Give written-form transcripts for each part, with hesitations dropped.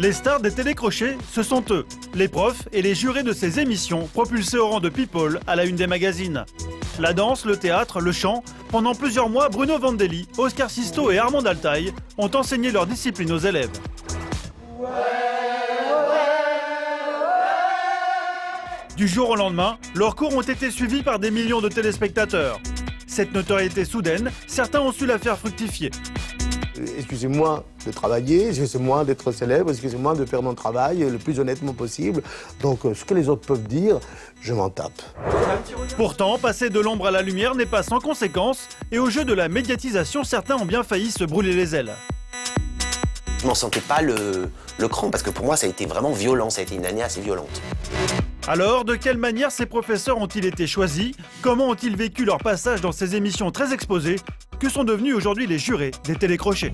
Les stars des télécrochets, ce sont eux, les profs et les jurés de ces émissions propulsés au rang de people à la une des magazines. La danse, le théâtre, le chant, pendant plusieurs mois, Bruno Vandelli, Oscar Sisto et Armand Altaï ont enseigné leur discipline aux élèves. Du jour au lendemain, leurs cours ont été suivis par des millions de téléspectateurs. Cette notoriété soudaine, certains ont su la faire fructifier. Excusez-moi de travailler, excusez-moi d'être célèbre, excusez-moi de faire mon travail le plus honnêtement possible. Donc ce que les autres peuvent dire, je m'en tape. Pourtant, passer de l'ombre à la lumière n'est pas sans conséquences. Et au jeu de la médiatisation, certains ont bien failli se brûler les ailes. Je m'en sentais pas le cran, parce que pour moi ça a été vraiment violent, ça a été une année assez violente. Alors, de quelle manière ces professeurs ont-ils été choisis? Comment ont-ils vécu leur passage dans ces émissions très exposées que sont devenus aujourd'hui les jurés des télécrochets?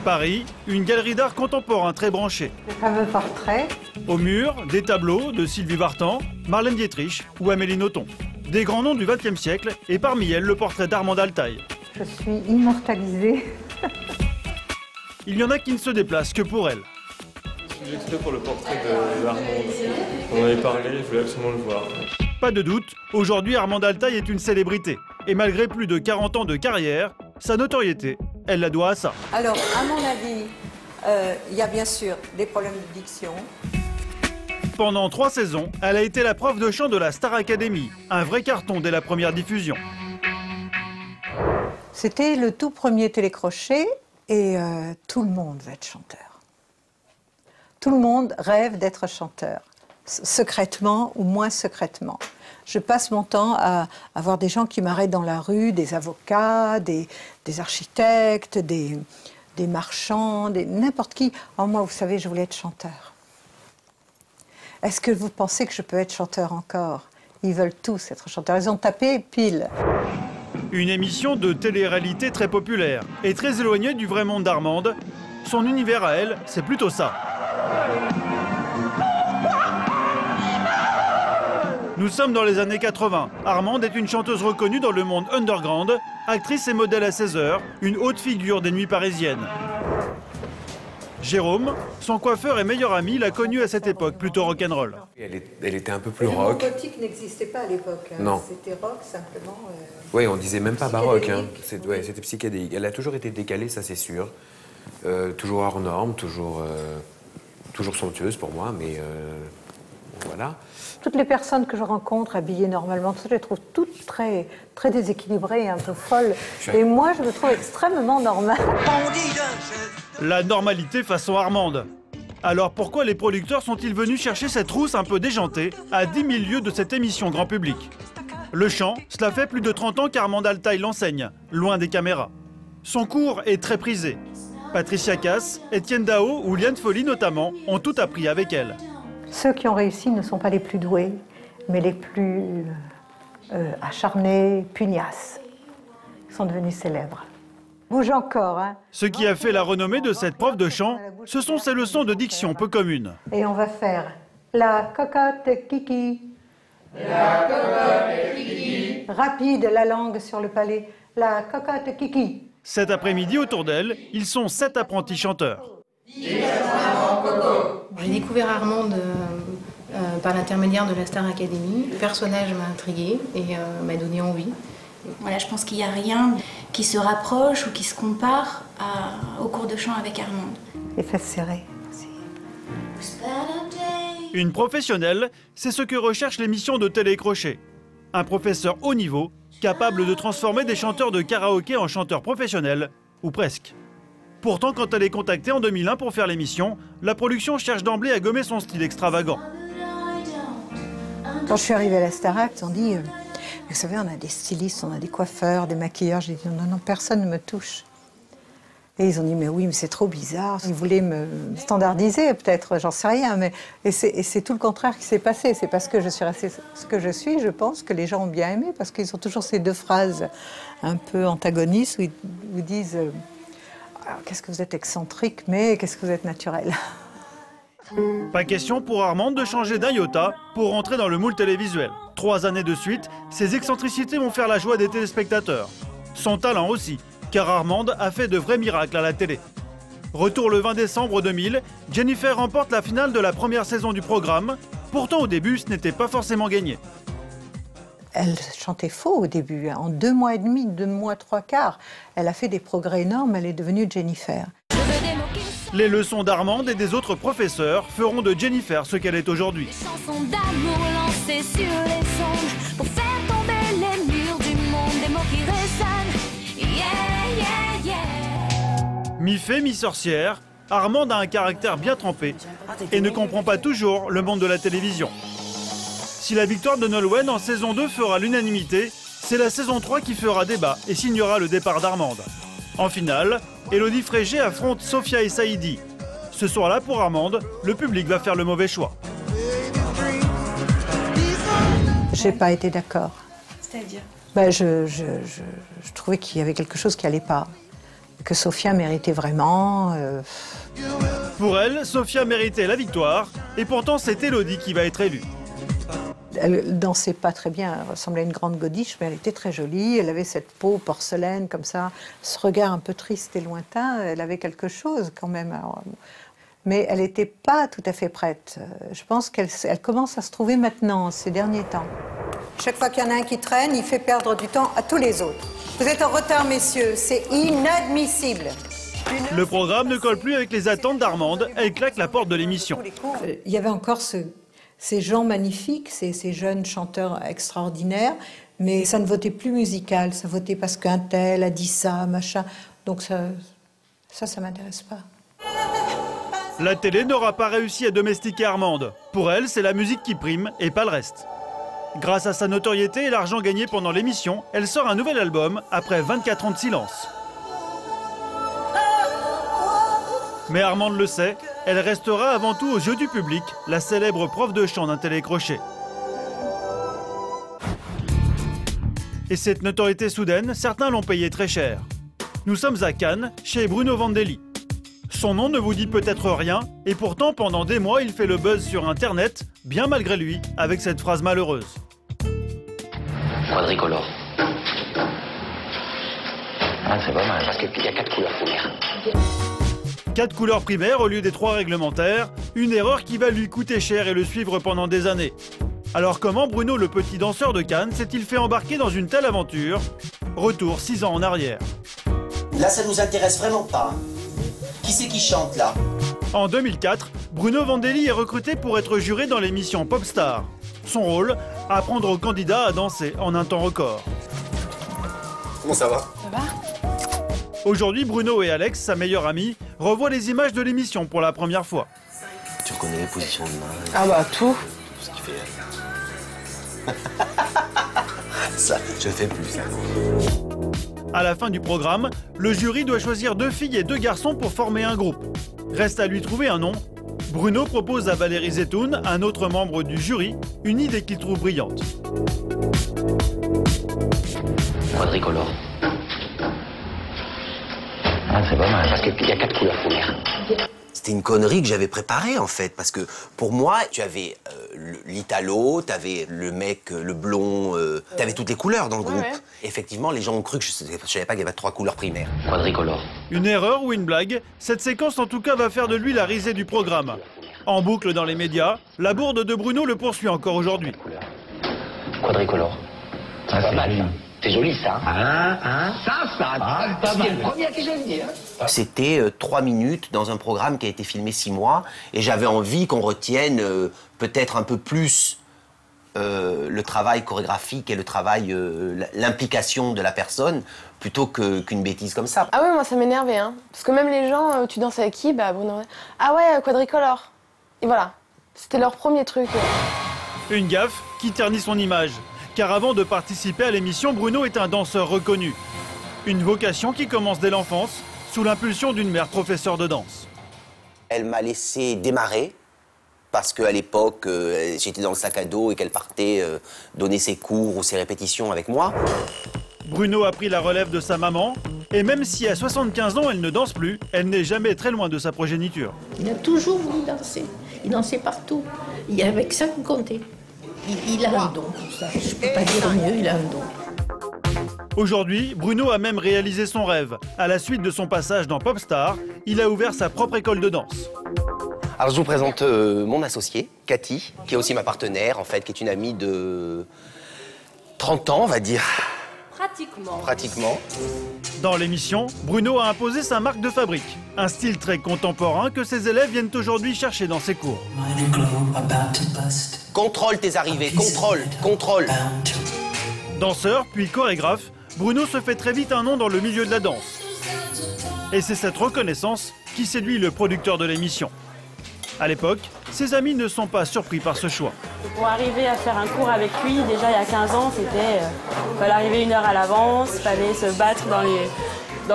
Paris, une galerie d'art contemporain très branchée. Le fameux portrait. Au mur, des tableaux de Sylvie Vartan, Marlène Dietrich ou Amélie Nothomb. Des grands noms du XXe siècle et parmi elles le portrait d'Armand Altaï. Je suis immortalisée. Il y en a qui ne se déplacent que pour elle. J'ai exprès pour le portrait d'Armand. On en avait parlé, je voulais absolument le voir. Pas de doute, aujourd'hui Armand Altaï est une célébrité. Et malgré plus de 40 ans de carrière, sa notoriété, elle la doit à ça. Alors, à mon avis, il y a bien sûr des problèmes de diction. Pendant 3 saisons, elle a été la prof de chant de la Star Academy. Un vrai carton dès la première diffusion. C'était le tout premier télécrochet et tout le monde veut être chanteur. Tout le monde rêve d'être chanteur, secrètement ou moins secrètement. Je passe mon temps à voir des gens qui m'arrêtent dans la rue, des avocats, des architectes, des marchands, n'importe qui. Oh, moi, vous savez, je voulais être chanteur. Est-ce que vous pensez que je peux être chanteur encore? Ils veulent tous être chanteurs. Ils ont tapé pile. Une émission de télé-réalité très populaire et très éloignée du vrai monde d'Armande. Son univers à elle, c'est plutôt ça. Nous sommes dans les années 80. Armande est une chanteuse reconnue dans le monde underground, actrice et modèle à 16 heures, une haute figure des nuits parisiennes. Jérôme, son coiffeur et meilleur ami, l'a connue à cette époque plutôt rock'n'roll. Elle était un peu plus rock. Le gothique n'existait pas à l'époque. Non. C'était rock simplement. Oui, on disait même pas baroque. Hein. C'était psychédélique. Elle a toujours été décalée, ça c'est sûr. Toujours hors norme, toujours somptueuse pour moi, mais voilà. Toutes les personnes que je rencontre habillées normalement, je les trouve toutes très, très déséquilibrées, un peu folles. Et moi, je me trouve extrêmement normale. La normalité façon Armande. Alors pourquoi les producteurs sont-ils venus chercher cette rousse un peu déjantée à 10 000 lieues de cette émission grand public? Le chant, cela fait plus de 30 ans qu'Armand Altaï l'enseigne, loin des caméras. Son cours est très prisé. Patricia Cass, Étienne Dao ou Liane Folly notamment ont tout appris avec elle. Ceux qui ont réussi ne sont pas les plus doués, mais les plus acharnés, pugnaces. Ils sont devenus célèbres. Bouge encore, hein. Ce qui a fait la renommée de cette prof de chant, ce sont ses leçons de diction peu communes. Et on va faire la cocotte kiki. La cocotte kiki. Rapide, la langue sur le palais. La cocotte kiki. Cet après-midi, autour d'elle, ils sont 7 apprentis chanteurs. J'ai découvert Armande par l'intermédiaire de la Star Academy. Le personnage m'a intriguée et m'a donné envie. Voilà, je pense qu'il n'y a rien qui se rapproche ou qui se compare au cours de chant avec Armande. Les fesses serrées aussi. Une professionnelle, c'est ce que recherche l'émission de télécrochet. Un professeur haut niveau, capable de transformer des chanteurs de karaoké en chanteurs professionnels, ou presque. Pourtant, quand elle est contactée en 2001 pour faire l'émission, la production cherche d'emblée à gommer son style extravagant. Quand je suis arrivée à la Starac, on dit, vous savez, on a des stylistes, on a des coiffeurs, des maquilleurs. J'ai dit, non, personne ne me touche. Et ils ont dit, mais oui, mais c'est trop bizarre. Ils voulaient me standardiser, peut-être, j'en sais rien. Et c'est tout le contraire qui s'est passé. C'est parce que je suis restée ce que je suis, je pense, que les gens ont bien aimé, parce qu'ils ont toujours ces deux phrases un peu antagonistes où ils vous disent, qu'est-ce que vous êtes excentrique, mais qu'est-ce que vous êtes naturel. Pas question pour Armande de changer d'un iota pour rentrer dans le moule télévisuel. 3 années de suite, ses excentricités vont faire la joie des téléspectateurs. Son talent aussi, car Armande a fait de vrais miracles à la télé. Retour le 20 décembre 2000, Jennifer remporte la finale de la première saison du programme. Pourtant, au début, ce n'était pas forcément gagné. Elle chantait faux au début. En 2 mois et demi, 2 mois, 3 quarts, elle a fait des progrès énormes. Elle est devenue Jennifer. Les leçons d'Armande et des autres professeurs feront de Jennifer ce qu'elle est aujourd'hui. Chansons d'amour lancées sur les ondes pour faire tomber les murs du monde, des mots qui résonnent. Yeah, yeah, yeah. Mi-fée, mi-sorcière, Armande a un caractère bien trempé et ne comprend pas toujours le monde de la télévision. Si la victoire de Nolwenn en saison 2 fera l'unanimité, c'est la saison 3 qui fera débat et signera le départ d'Armande. En finale, Élodie Frégé affronte Sophia et Saïdi. Ce soir-là, pour Armande, le public va faire le mauvais choix. J'ai pas été d'accord. C'est-à-dire Je trouvais qu'il y avait quelque chose qui allait pas. Que Sophia méritait vraiment. Pour elle, Sophia méritait la victoire, et pourtant c'est Élodie qui va être élue. Elle dansait pas très bien, elle ressemblait à une grande godiche, mais elle était très jolie. Elle avait cette peau porcelaine comme ça, ce regard un peu triste et lointain. Elle avait quelque chose quand même. Alors, mais elle n'était pas tout à fait prête. Je pense qu'elle commence à se trouver maintenant, ces derniers temps. Chaque fois qu'il y en a un qui traîne, il fait perdre du temps à tous les autres. Vous êtes en retard, messieurs, c'est inadmissible. Le programme ne colle plus avec les attentes d'Armande, elle claque la porte de l'émission. Il y avait encore ces gens magnifiques, ces jeunes chanteurs extraordinaires, mais ça ne votait plus musical, ça votait parce qu'un tel a dit ça, machin. Donc ça m'intéresse pas. La télé n'aura pas réussi à domestiquer Armande. Pour elle, c'est la musique qui prime et pas le reste. Grâce à sa notoriété et l'argent gagné pendant l'émission, elle sort un nouvel album après 24 ans de silence. Mais Armande le sait, elle restera avant tout aux yeux du public, la célèbre prof de chant d'un télécrochet. Et cette notoriété soudaine, certains l'ont payé très cher. Nous sommes à Cannes, chez Bruno Vandelli. Son nom ne vous dit peut-être rien, et pourtant pendant des mois il fait le buzz sur Internet, bien malgré lui, avec cette phrase malheureuse. Quadricolore. Ah, c'est pas mal, parce qu'il y a 4 couleurs primaires. 4 couleurs primaires au lieu des 3 réglementaires, une erreur qui va lui coûter cher et le suivre pendant des années. Alors comment Bruno, le petit danseur de Cannes, s'est-il fait embarquer dans une telle aventure? Retour 6 ans en arrière. Là, ça nous intéresse vraiment pas. Qui c'est qui chante là? En 2004, Bruno Vandelli est recruté pour être juré dans l'émission Popstar. Son rôle, apprendre aux candidats à danser en un temps record. Comment ça va? Ça va? Aujourd'hui, Bruno et Alex, sa meilleure amie, revoient les images de l'émission pour la première fois. Tu reconnais les positions de main? Ah bah tout. Tout ce qu'il fait. Ça, je fais plus ça. À la fin du programme, le jury doit choisir 2 filles et 2 garçons pour former un groupe. Reste à lui trouver un nom. Bruno propose à Valérie Zetoun, un autre membre du jury, une idée qu'il trouve brillante. Quadricolore. Ah, c'est pas mal, parce qu'il y a 4 couleurs primaires. C'était une connerie que j'avais préparée en fait, parce que pour moi, tu avais l'italo, tu avais le mec, le blond, tu avais toutes les couleurs dans le groupe. Ouais. Effectivement, les gens ont cru que je savais pas qu'il y avait 3 couleurs primaires. Quadricolore. Une erreur ou une blague, cette séquence en tout cas va faire de lui la risée du programme. En boucle dans les médias, la bourde de Bruno le poursuit encore aujourd'hui. Quadricolore. C'est pas mal, ça. C'est joli, ça. C'est le premier à qui je le dis. C'était 3 minutes dans un programme qui a été filmé 6 mois, et j'avais envie qu'on retienne peut-être un peu plus le travail chorégraphique et le travail, l'implication de la personne, plutôt qu'une bêtise comme ça. Ah ouais, moi ça m'énervait, hein. Parce que même les gens, tu danses avec qui? Bah Bruno. Ah ouais, Quadricolore. Et voilà. C'était leur premier truc. Une gaffe qui ternit son image. Car avant de participer à l'émission, Bruno est un danseur reconnu. Une vocation qui commence dès l'enfance, sous l'impulsion d'une mère professeure de danse. Elle m'a laissé démarrer, parce qu'à l'époque, j'étais dans le sac à dos et qu'elle partait donner ses cours ou ses répétitions avec moi. Bruno a pris la relève de sa maman, et même si à 75 ans elle ne danse plus, elle n'est jamais très loin de sa progéniture. Il a toujours voulu danser, il dansait partout, il y avait que ça qui comptait. Il a un don pour ça, je ne peux pas dire mieux, il a un don. Aujourd'hui, Bruno a même réalisé son rêve. À la suite de son passage dans Popstar, il a ouvert sa propre école de danse. Alors je vous présente mon associée, Cathy, qui est aussi ma partenaire, en fait, qui est une amie de 30 ans, on va dire. Pratiquement. Dans l'émission, Bruno a imposé sa marque de fabrique. Un style très contemporain que ses élèves viennent aujourd'hui chercher dans ses cours. Contrôle tes arrivées, contrôle. Danseur puis chorégraphe, Bruno se fait très vite un nom dans le milieu de la danse. Et c'est cette reconnaissance qui séduit le producteur de l'émission. À l'époque, ses amis ne sont pas surpris par ce choix. Pour arriver à faire un cours avec lui, déjà il y a 15 ans, c'était fallait arriver 1 heure à l'avance, fallait se battre dans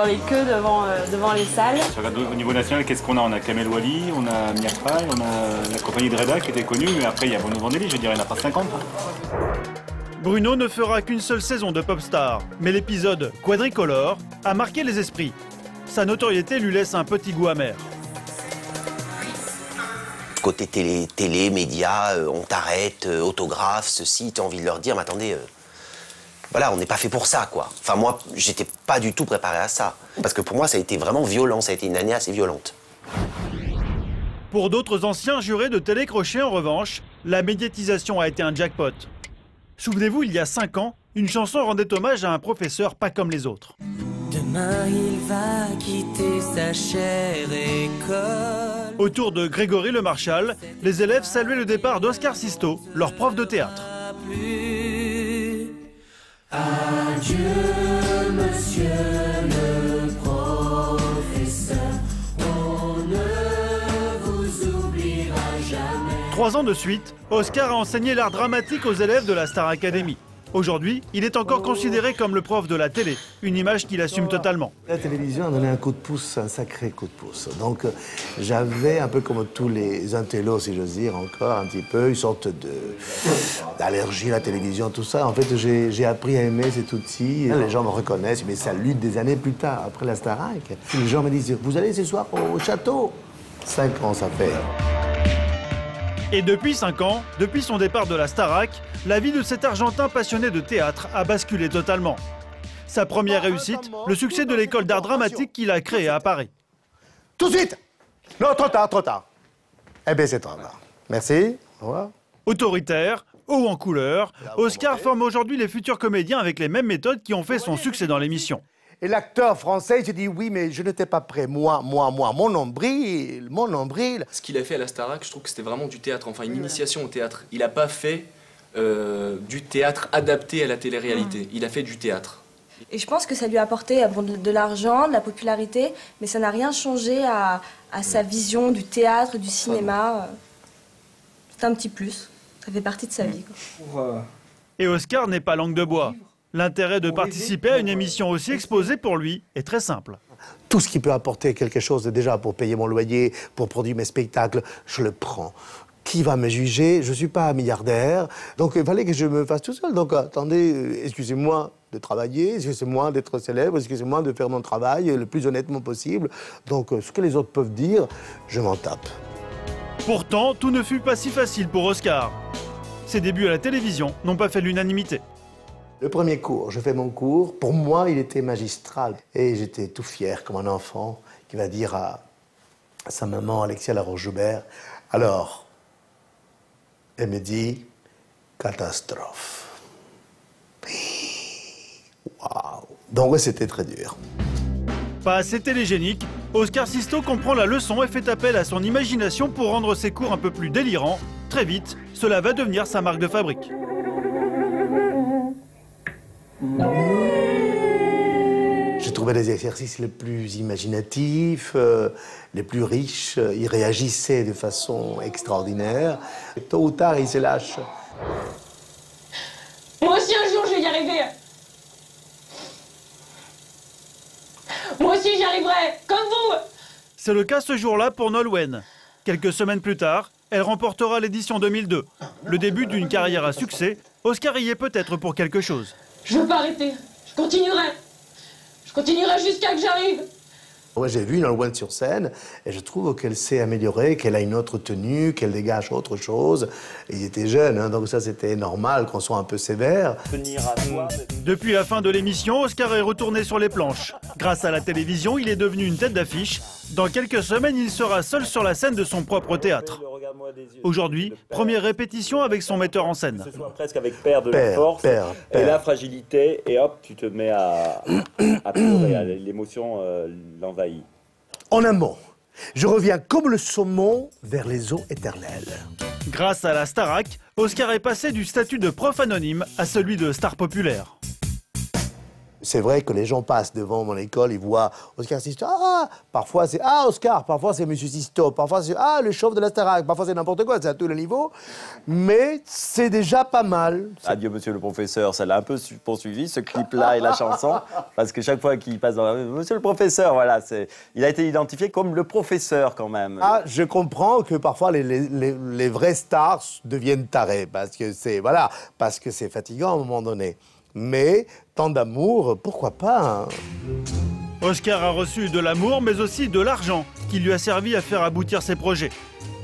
les queues devant les salles. Si on regarde au niveau national, qu'est-ce qu'on a? On a Kamel Wally, on a Miafai, on a la compagnie de Reda qui était connue, mais après il y a Bruno Vandelli, je dirais, il n'y en a pas 50. Bruno ne fera qu'une seule saison de Popstar, mais l'épisode Quadricolore a marqué les esprits. Sa notoriété lui laisse un petit goût amer. Côté télé, médias, on t'arrête, autographe, ceci, t'as envie de leur dire, mais attendez, voilà, on n'est pas fait pour ça, quoi. Enfin, moi, j'étais pas du tout préparé à ça. Parce que pour moi, ça a été vraiment violent, ça a été une année assez violente. Pour d'autres anciens jurés de télécrochet, en revanche, la médiatisation a été un jackpot. Souvenez-vous, il y a 5 ans, une chanson rendait hommage à un professeur pas comme les autres. Demain, il va quitter sa chère école. Autour de Grégory Le Marchal, les élèves saluaient le départ d'Oscar Sisto, leur prof de théâtre. Adieu, monsieur le professeur, on ne vous oubliera jamais. 3 ans de suite, Oscar a enseigné l'art dramatique aux élèves de la Star Academy. Aujourd'hui, il est encore considéré comme le prof de la télé, une image qu'il assume totalement. La télévision a donné un coup de pouce, un sacré coup de pouce. Donc j'avais, un peu comme tous les intellos, si j'ose dire, encore un petit peu, une sorte d'allergie à la télévision, tout ça. En fait, j'ai appris à aimer cet outil. Les gens me reconnaissent, mais ça lutte des années plus tard, après la Starac. Les gens me disent, vous allez ce soir au château? 5 ans, ça fait. Et depuis 5 ans, depuis son départ de la Starac, la vie de cet Argentin passionné de théâtre a basculé totalement. Sa première réussite, le succès de l'école d'art dramatique qu'il a créée à Paris. Tout de suite! Non, trop tard. Eh bien, c'est trop tard. Merci, au revoir. Autoritaire, haut en couleur, Oscar forme aujourd'hui les futurs comédiens avec les mêmes méthodes qui ont fait son succès dans l'émission. Et l'acteur français, j'ai dit oui, mais je n'étais pas prêt. Moi, mon nombril. Ce qu'il a fait à la Starac, je trouve que c'était vraiment du théâtre, enfin une initiation au théâtre. Il n'a pas fait du théâtre adapté à la télé-réalité. Il a fait du théâtre. Et je pense que ça lui a apporté de l'argent, de la popularité, mais ça n'a rien changé à sa vision du théâtre, du cinéma. C'est un petit plus. Ça fait partie de sa vie, quoi. Et Oscar n'est pas langue de bois. L'intérêt de participer à une émission aussi exposée pour lui est très simple. Tout ce qui peut apporter quelque chose déjà pour payer mon loyer, pour produire mes spectacles, je le prends. Qui va me juger? Je ne suis pas milliardaire, donc il fallait que je me fasse tout seul. Donc attendez, excusez-moi de travailler, excusez-moi d'être célèbre, excusez-moi de faire mon travail le plus honnêtement possible. Donc ce que les autres peuvent dire, je m'en tape. Pourtant, tout ne fut pas si facile pour Oscar. Ses débuts à la télévision n'ont pas fait l'unanimité. Le premier cours, je fais mon cours, pour moi il était magistral. Et j'étais tout fier comme un enfant qui va dire à sa maman Alexia Laroche-Joubert, alors, elle me dit, catastrophe. Waouh. Donc c'était très dur. Pas assez télégénique, Oscar Sisto comprend la leçon et fait appel à son imagination pour rendre ses cours un peu plus délirants. Très vite, cela va devenir sa marque de fabrique. J'ai trouvé les exercices les plus imaginatifs, les plus riches. Ils réagissaient de façon extraordinaire. Tôt ou tard, ils se lâchent. Moi aussi, un jour, je vais y arriver. Moi aussi, j'y arriverai, comme vous. C'est le cas ce jour-là pour Nolwenn. Quelques semaines plus tard, elle remportera l'édition 2002. Le début d'une carrière à succès, Oscar y est peut-être pour quelque chose. Je veux pas arrêter. Je continuerai. Je continuerai jusqu'à que j'arrive. Moi, j'ai vu Nolwenn sur scène et je trouve qu'elle s'est améliorée, qu'elle a une autre tenue, qu'elle dégage autre chose. Il était jeune, hein, donc ça, c'était normal qu'on soit un peu sévère. Depuis la fin de l'émission, Oscar est retourné sur les planches. Grâce à la télévision, il est devenu une tête d'affiche. Dans quelques semaines, il sera seul sur la scène de son propre théâtre. Aujourd'hui, première répétition avec son metteur en scène. Ce soir presque avec Père de la force et la fragilité, et hop, tu te mets à pleurer, l'émotion l'envahit. En un mot, je reviens comme le saumon vers les eaux éternelles. Grâce à la Starac, Oscar est passé du statut de prof anonyme à celui de star populaire. C'est vrai que les gens passent devant mon école, ils voient Oscar Sisto. Ah, parfois c'est Oscar, parfois c'est Monsieur Sisto, parfois c'est le chauve de la Starac, parfois c'est n'importe quoi, c'est à tous les niveaux. Mais c'est déjà pas mal. Adieu Monsieur le professeur, ça l'a un peu poursuivi, ce clip-là et la chanson, parce que chaque fois qu'il passe dans la Monsieur le professeur, voilà, il a été identifié comme le professeur quand même. Ah, je comprends que parfois les vrais stars deviennent tarés, parce que c'est fatigant à un moment donné. Mais tant d'amour, pourquoi pas, hein. Oscar a reçu de l'amour, mais aussi de l'argent, qui lui a servi à faire aboutir ses projets.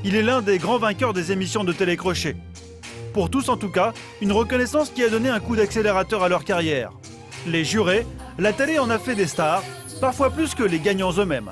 Il est l'un des grands vainqueurs des émissions de télécrochet. Pour tous en tout cas, une reconnaissance qui a donné un coup d'accélérateur à leur carrière. Les jurés, la télé en a fait des stars, parfois plus que les gagnants eux-mêmes.